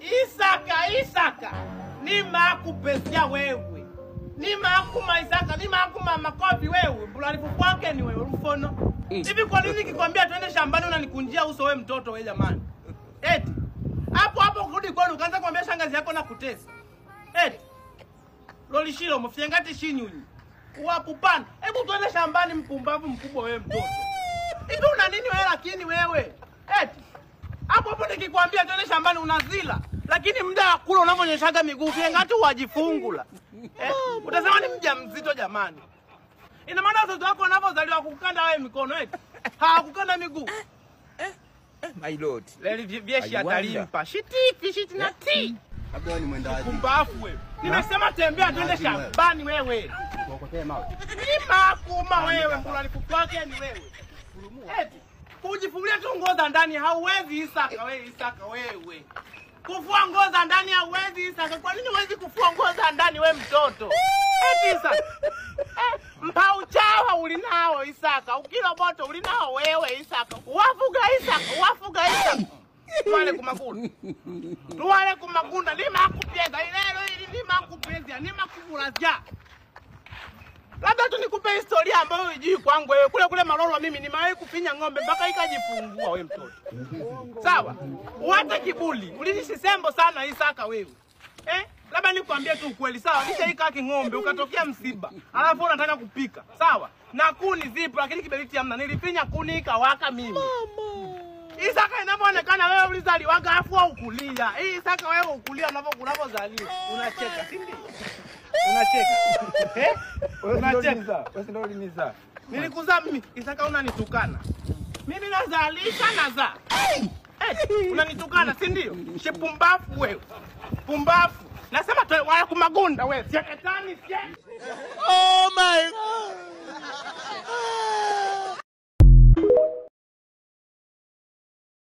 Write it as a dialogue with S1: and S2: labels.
S1: Isaka. Ni makupesia wewe. Ni makuma Isaka, ni makuma makofi wewe. Bulalifu kwake ni wewe mfono. Hivi kwa nini nikikwambia twende shambani unanikunjia uso wewe mtoto wewe jamani? Eti. Hapo kurudi kwenu ukaanza kuambia shangazi yako na kutesa. Eti. Lolishilo mfiengati shinyunyi. Uwapupana. Hebu twende shambani mpumbavu mkubwa wewe mtoto. Hivi una nini wewe lakini wewe? Eti. Hapo nikikwambia twende shambani unazila. Lakini muda wa kula unavonyeshaga miguu fiengati wajifungula. Utasema ni mjamzito jamani. Ina maana watoto wako wanapozaliwa kukanda wewe mikono eti. Hawakukanda miguu.
S2: My lord.
S1: Leli vyeshi atalimpa. Shiti na ti.
S2: Hapo ni mwenda wapi?
S1: Kumbafu wewe. Nimesema tembea twende shambani wewe. Ni makuma wewe mbulalifu kwake ni wewe. Eti kujifungulia tu nguo za ndani hauwezi Isaka wewe. Kufua nguo za ndani hauwezi Isaka. Kwa nini huwezi kufua nguo za ndani wewe mtoto? Eti Isaka. Mpauchawa ulinao Isaka. Ukiroboto ulinao wewe Isaka. Wafuga Isaka. Tuwale kumakunda. Lima kupeza. Ilelo ili lima kupeza. Lima kubulazia. Labda tu nikupe historia ambayo hujui kwangu wewe. Kule Malolo mimi nimewahi kufinya ng'ombe mpaka ikajifungua wewe mtoto. Sawa? Uache kibuli. Ulinisembo sana Isaka wewe. Labda nikwambie tu ukweli sawa. Nishaika ng'ombe ukatokea msiba. Alafu unataka kupika. Sawa? Na kuni zipo lakini kiberiti hamna. Nilifinya kuni ikawaka mimi. Mama. Isaka inapoonekana wewe ulizaliwaga afu ukulia. Isaka wewe ukulia unapozaliwa. Unacheka, si ndio? Unacheka. Unacheka.
S2: Wewe
S1: Nilikuzaa mimi. Isaka unanitukana. Mimi nazalisha nazaa. Unanitukana, si ndio? Shipumbafu wewe. Pumbafu. Nasema tu wala kumagunda wewe. Siakatani sie.